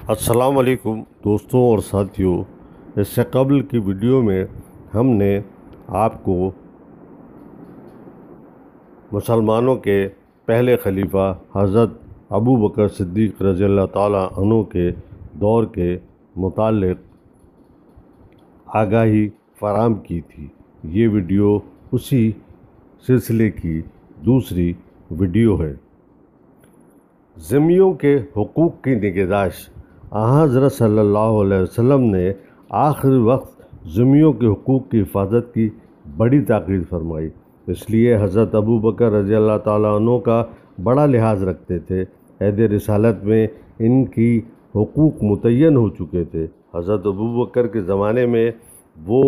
السلام علیکم دوستوں اور ساتھیوں، اس سے قبل کی ویڈیو میں ہم نے آپ کو مسلمانوں کے پہلے خلیفہ حضرت ابو بکر صدیق رضی اللہ تعالیٰ عنہ کے دور کے متعلق آگاہی فراہم کی تھی۔ یہ ویڈیو اسی سلسلے کی دوسری ویڈیو ہے۔ ذمیوں کے حقوق کی نگہداشت۔ حضرت صلی اللہ علیہ وسلم نے آخری وقت ذمیوں کے حقوق کی حفاظت کی بڑی تاکید فرمائی، اس لیے حضرت ابو بکر رضی اللہ تعالیٰ عنہ کا بڑا لحاظ رکھتے تھے۔ عہد رسالت میں ان کی حقوق متعین ہو چکے تھے۔ حضرت ابو بکر کے زمانے میں وہ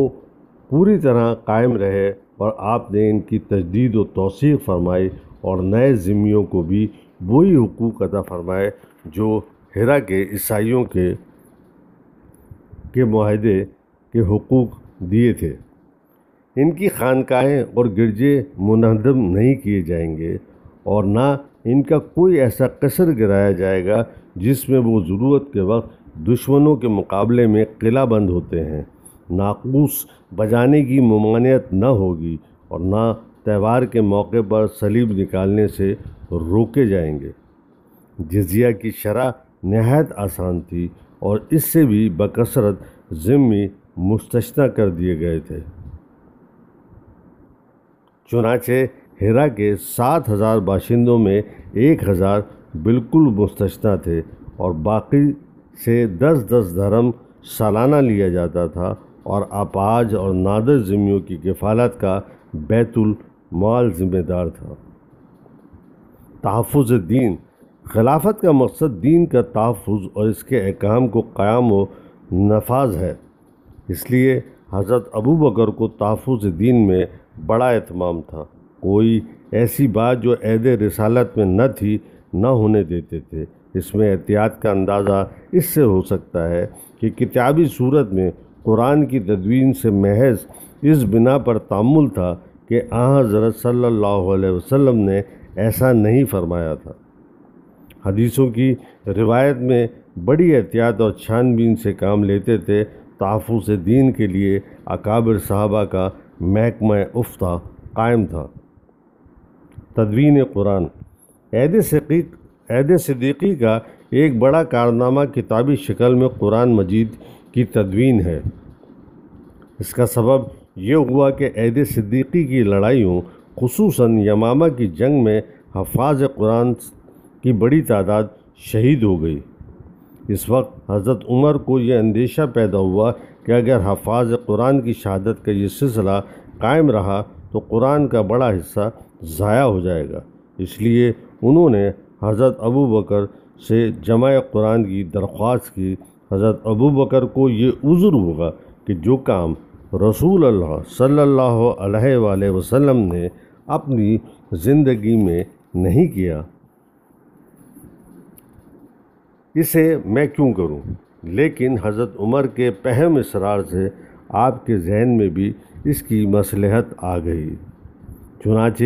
پوری طرح قائم رہے اور آپ نے ان کی تجدید و توثیق فرمائی اور نئے ذمیوں کو بھی وہی حقوق عطا فرمائے جو ہیرا کے عیسائیوں کے معاہدے کے حقوق دیے تھے۔ ان کی خانقاہیں اور گرجے منہدم نہیں کیے جائیں گے اور نہ ان کا کوئی ایسا قصر گرایا جائے گا جس میں وہ ضرورت کے وقت دشمنوں کے مقابلے میں قلعہ بند ہوتے ہیں۔ ناقوس بجانے کی ممانعت نہ ہوگی اور نہ تہوار کے موقع پر صلیب نکالنے سے روکے جائیں گے۔ جزیہ کی شرح نہایت آسان تھی اور اس سے بھی بکثرت ذمی مستثنیٰ کر دیے گئے تھے۔ چنانچہ ہیرا کے 7,000 باشندوں میں 1,000 بالکل مستثنیٰ تھے اور باقی سے 10 درہم سالانہ لیا جاتا تھا اور اپاہج اور نادر ذمیوں کی کفالت کا بیت المال ذمہ دار تھا۔ تحفظ دین۔ خلافت کا مقصد دین کا تحفظ اور اس کے احکام کو قیام و نفاذ ہے، اس لیے حضرت ابو بکر کو تحفظ دین میں بڑا اہتمام تھا۔ کوئی ایسی بات جو عہد رسالت میں نہ تھی نہ ہونے دیتے تھے۔ اس میں احتیاط کا اندازہ اس سے ہو سکتا ہے کہ کتابی صورت میں قرآن کی تدوین سے محض اس بنا پر تعمل تھا کہ حضرت صلی اللہ علیہ وسلم نے ایسا نہیں فرمایا تھا۔ حدیثوں کی روایت میں بڑی احتیاط اور چھان بین سے کام لیتے تھے۔ تحفظ دین کے لیے اکابر صحابہ کا محکمہ افتاء قائم تھا۔ تدوین قرآن۔ عہد صدیقی کا ایک بڑا کارنامہ کتابی شکل میں قرآن مجید کی تدوین ہے۔ اس کا سبب یہ ہوا کہ عہد صدیقی کی لڑائیوں خصوصاً یمامہ کی جنگ میں حفاظ قرآن کی بڑی تعداد شہید ہو گئی۔ اس وقت حضرت عمر کو یہ اندیشہ پیدا ہوا کہ اگر حفاظ قرآن کی شہادت کا یہ سلسلہ قائم رہا تو قرآن کا بڑا حصہ ضائع ہو جائے گا۔ اس لیے انہوں نے حضرت ابو بکر سے جمع قرآن کی درخواست کی۔ حضرت ابو بکر کو یہ عذر ہوگا کہ جو کام رسول اللہ صلی اللہ علیہ وآلہ وسلم نے اپنی زندگی میں نہیں کیا، اسے میں کیوں کروں؟ لیکن حضرت عمر کے پہم اصرار سے آپ کے ذہن میں بھی اس کی مصلحت آ گئی۔ چنانچہ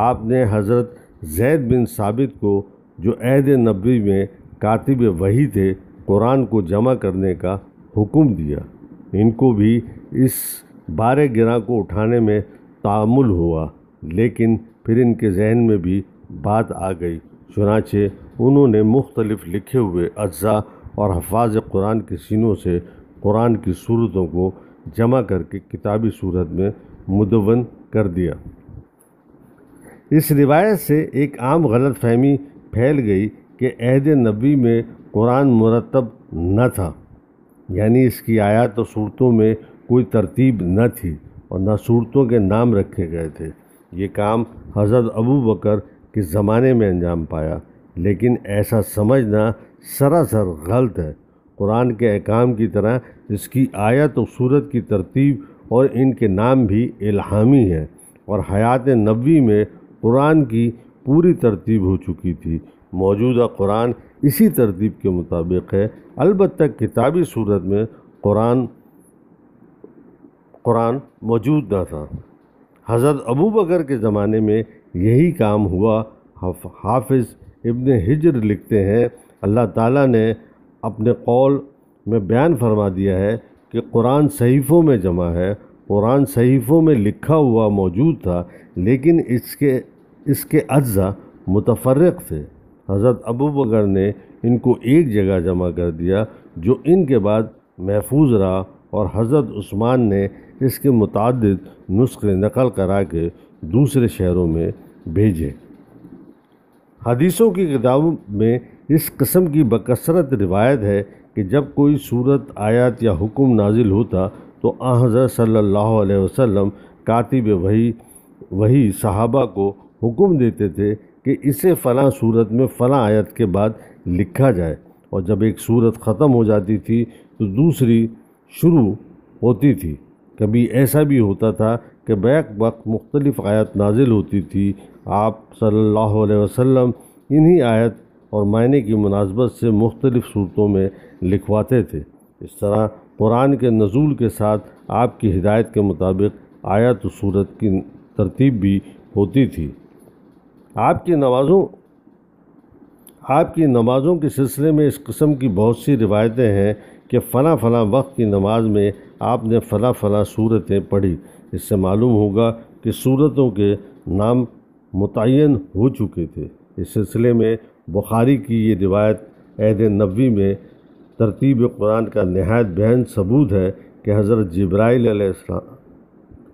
آپ نے حضرت زید بن ثابت کو، جو عہد نبوی میں کاتب وحی تھے، قرآن کو جمع کرنے کا حکم دیا۔ ان کو بھی اس بار گراں کو اٹھانے میں تعامل ہوا، لیکن پھر ان کے ذہن میں بھی بات آ گئی۔ چنانچہ انہوں نے مختلف لکھے ہوئے اجزاء اور حفاظ قرآن کے سینوں سے قرآن کی صورتوں کو جمع کر کے کتابی صورت میں مدون کر دیا۔ اس روایت سے ایک عام غلط فہمی پھیل گئی کہ عہد نبوی میں قرآن مرتب نہ تھا، یعنی اس کی آیات اور صورتوں میں کوئی ترتیب نہ تھی اور نہ صورتوں کے نام رکھے گئے تھے۔ یہ کام حضرت ابو بکر کے زمانے میں انجام پایا، لیکن ایسا سمجھنا سراسر غلط ہے۔ قرآن کے احکام کی طرح اس کی آیت و صورت کی ترتیب اور ان کے نام بھی الہامی ہیں، اور حیات نبوی میں قرآن کی پوری ترتیب ہو چکی تھی۔ موجودہ قرآن اسی ترتیب کے مطابق ہے، البتہ کتابی صورت میں قرآن موجود نہ تھا۔ حضرت ابو بکر کے زمانے میں یہی کام ہوا۔ حافظ ابن حجر لکھتے ہیں، اللہ تعالیٰ نے اپنے قول میں بیان فرما دیا ہے کہ قرآن صحیفوں میں جمع ہے، قرآن صحیفوں میں لکھا ہوا موجود تھا، لیکن اس کے اجزاء متفرق تھے۔ حضرت ابوبکر نے ان کو ایک جگہ جمع کر دیا جو ان کے بعد محفوظ رہا، اور حضرت عثمان نے اس کے متعدد نسخے نقل کرا کے دوسرے شہروں میں بھیجے۔ حدیثوں کی کتابوں میں اس قسم کی بکثرت روایت ہے کہ جب کوئی صورت، آیات یا حکم نازل ہوتا تو آن حضرت صلی اللہ علیہ وسلم کاتب وحی صحابہ کو حکم دیتے تھے کہ اسے فلاں صورت میں فلاں آیت کے بعد لکھا جائے، اور جب ایک صورت ختم ہو جاتی تھی تو دوسری شروع ہوتی تھی۔ کبھی ایسا بھی ہوتا تھا کہ بیک وقت مختلف آیت نازل ہوتی تھی، آپ صلی اللہ علیہ وسلم انہی آیت اور معنی کی مناسبت سے مختلف صورتوں میں لکھواتے تھے۔ اس طرح قرآن کے نزول کے ساتھ آپ کی ہدایت کے مطابق آیت و صورت کی ترتیب بھی ہوتی تھی۔ آپ کی نمازوں کے سلسلے میں اس قسم کی بہت سی روایتیں ہیں کہ فلاں فلاں وقت کی نماز میں آپ نے فلاں فلاں صورتیں پڑھی۔ اس سے معلوم ہوگا کہ صورتوں کے نام متعین ہو چکے تھے۔ اس سلسلے میں بخاری کی یہ روایت عہد نبوی میں ترتیب قرآن کا نہایت بہن ثبوت ہے کہ حضرت جبرائیل علیہ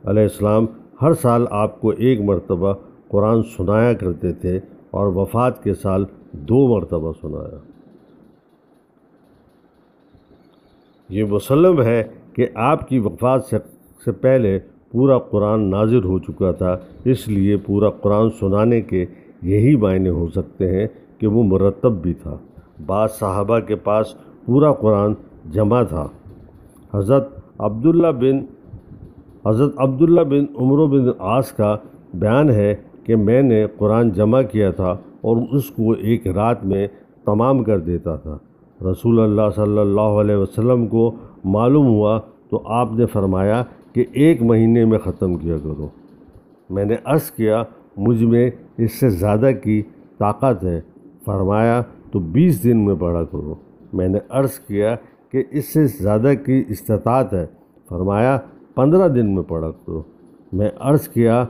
السلام ہر سال آپ کو ایک مرتبہ قرآن سنایا کرتے تھے، اور وفات کے سال 2 مرتبہ سنایا۔ یہ مسلم ہے کہ آپ کی وفات سے پہلے پورا قرآن نازل ہو چکا تھا، اس لیے پورا قرآن سنانے کے یہی معنی ہو سکتے ہیں کہ وہ مرتب بھی تھا۔ بعض صحابہ کے پاس پورا قرآن جمع تھا۔ حضرت عبداللہ بن عمرو بن عاص کا بیان ہے کہ میں نے قرآن جمع کیا تھا اور اس کو ایک رات میں تمام کر دیتا تھا۔ رسول اللہ صلی اللہ علیہ وسلم کو معلوم ہوا تو آپ نے فرمایا کہ 1 مہینے میں ختم کیا کرو۔ میں نے عرض کیا مجھ میں اس سے زیادہ کی طاقت ہے، فرمایا تو 20 دن میں پڑھا کرو۔ میں نے عرض کیا کہ اس سے زیادہ کی استطاعت ہے، فرمایا 15 دن میں پڑھا کرو۔ میں عرض کیا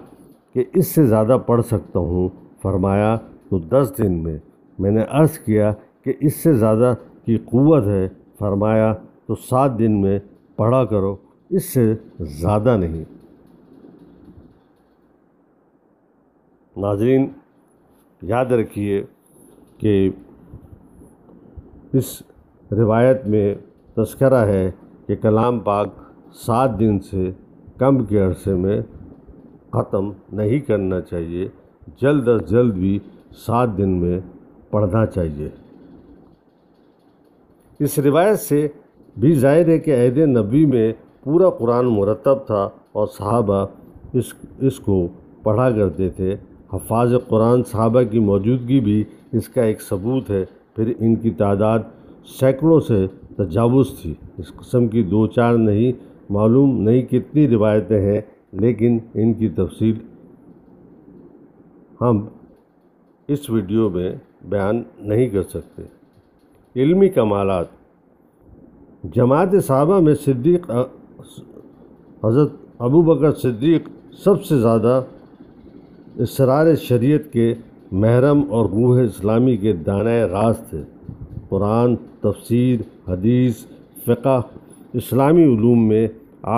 کہ اس سے زیادہ پڑھ سکتا ہوں، فرمایا تو 10 دن میں۔ میں نے عرض کیا کہ اس سے زیادہ کی قوت ہے، فرمایا تو 7 دن میں پڑھا کرو، اس سے زیادہ نہیں۔ ناظرین، یاد رکھیے کہ اس روایت میں تذکرہ ہے کہ کلام پاک 7 دن سے کم کے عرصے میں ختم نہیں کرنا چاہیے، جلد از جلد بھی 7 دن میں پڑھنا چاہیے۔ اس روایت سے بھی ظاہر ہے کہ عہد نبوی میں پورا قرآن مرتب تھا اور صحابہ اس کو پڑھا کرتے تھے۔ حفاظ قرآن صحابہ کی موجودگی بھی اس کا ایک ثبوت ہے، پھر ان کی تعداد سینکڑوں سے تجاوز تھی۔ اس قسم کی 2-4 نہیں، معلوم نہیں کتنی روایتیں ہیں، لیکن ان کی تفصیل ہم اس ویڈیو میں بیان نہیں کر سکتے۔ علمی کمالات: جماعت صحابہ میں حضرت ابوبکر صدیق سب سے زیادہ اسرار شریعت کے محرم اور روح اسلامی کے دانائے راز تھے۔ قرآن، تفسیر، حدیث، فقہ، اسلامی علوم میں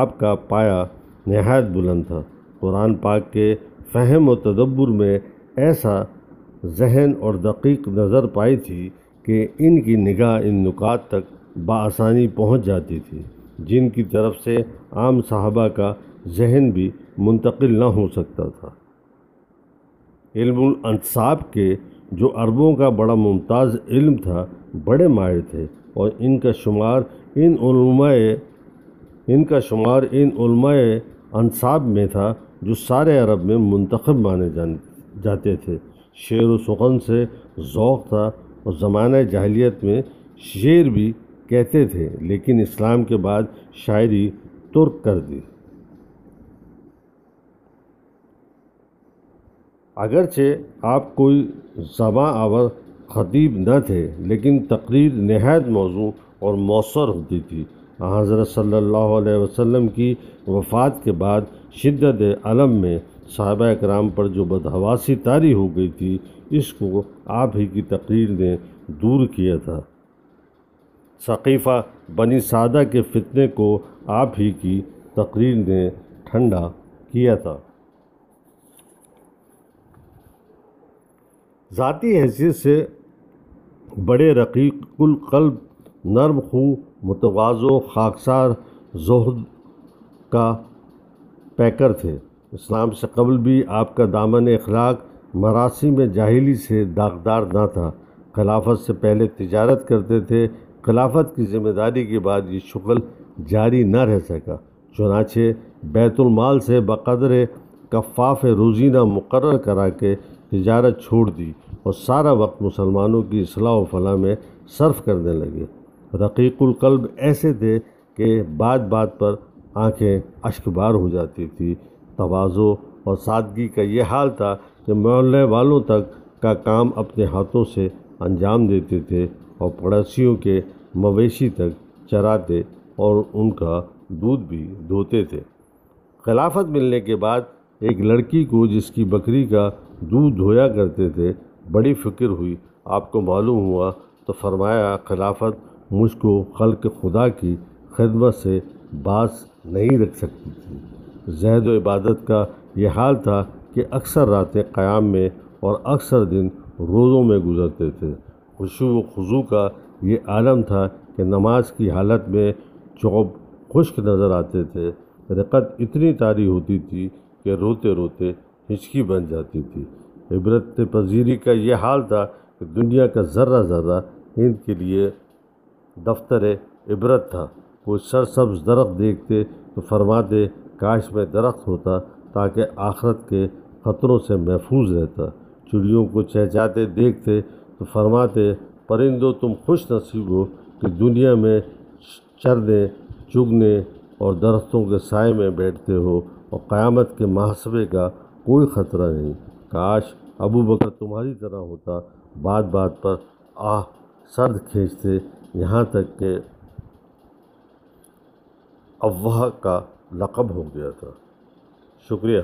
آپ کا پایہ نہایت بلند تھا۔ قرآن پاک کے فہم و تدبر میں ایسا ذہن اور دقیق نظر پائی تھی کہ ان کی نگاہ ان نکات تک بآسانی پہنچ جاتی تھی جن کی طرف سے عام صحابہ کا ذہن بھی منتقل نہ ہو سکتا تھا۔ علم الانصاب کے جو عربوں کا بڑا ممتاز علم تھا، بڑے ماہر تھے، اور ان کا شمار ان علماء انصاب میں تھا جو سارے عرب میں منتخب مانے جاتے تھے۔ شعر و سخن سے ذوق تھا اور زمانہ جاہلیت میں شعر بھی کہتے تھے، لیکن اسلام کے بعد شاعری ترک کر دی۔ اگرچہ آپ کوئی زباں آور خطیب نہ تھے، لیکن تقریر نہایت موزوں اور مؤثر ہوتی تھی۔ حضرت صلی اللہ علیہ وسلم کی وفات کے بعد شدت علم میں صحابہ کرام پر جو بدحواسی طاری ہو گئی تھی، اس کو آپ ہی کی تقریر نے دور کیا تھا۔ ثقیفہ بنی سعدہ کے فتنے کو آپ ہی کی تقریر نے ٹھنڈا کیا تھا۔ ذاتی حیثیت سے بڑے رقیق القلب، نرم خو، متواضع، خاکسار زہد کا پیکر تھے۔ اسلام سے قبل بھی آپ کا دامن اخلاق مراسم جاہلی سے داغدار نہ تھا۔ خلافت سے پہلے تجارت کرتے تھے، خلافت کی ذمہ داری کے بعد یہ شغل جاری نہ رہ سکا، چنانچہ بیت المال سے بقدر کفاف روزینہ مقرر کرا کے تجارت چھوڑ دی اور سارا وقت مسلمانوں کی اصلاح و فلاح میں صرف کرنے لگے۔ رقیق القلب ایسے تھے کہ بات بات پر آنکھیں اشکبار ہو جاتی تھی۔ تواضع اور سادگی کا یہ حال تھا کہ محلے والوں تک کا کام اپنے ہاتھوں سے انجام دیتے تھے اور پڑوسیوں کے مویشی تک چراتے اور ان کا دودھ بھی دھوتے تھے۔ خلافت ملنے کے بعد ایک لڑکی کو جس کی بکری کا دودھ دھویا کرتے تھے بڑی فکر ہوئی۔ آپ کو معلوم ہوا تو فرمایا، خلافت مجھ کو خلق خدا کی خدمت سے باز نہیں رکھ سکتی تھی۔ زہد و عبادت کا یہ حال تھا کہ اکثر راتیں قیام میں اور اکثر دن روزوں میں گزرتے تھے۔ خشوع و خضوع کا یہ عالم تھا کہ نماز کی حالت میں چوب خشک نظر آتے تھے۔ رقت اتنی طاری ہوتی تھی کہ روتے روتے ہچکی بن جاتی تھی۔ عبرت پذیری کا یہ حال تھا کہ دنیا کا ذرہ ذرہ ان کے لیے دفتر عبرت تھا۔ وہ سرسبز درخت دیکھتے تو فرماتے، کاش میں درخت ہوتا تاکہ آخرت کے خطروں سے محفوظ رہتا۔ چڑیوں کو چہچہاتے دیکھتے تو فرماتے، پرندوں تم خوش نصیب ہو کہ دنیا میں چرنے چگنے اور درختوں کے سائے میں بیٹھتے ہو اور قیامت کے محاسبے کا کوئی خطرہ نہیں۔ کاش ابو بکر تمہاری طرح ہوتا۔ بات بات پر آہ سرد کھینچتے، یہاں تک کہ افواہ کا لقب ہو گیا تھا۔ شکریہ۔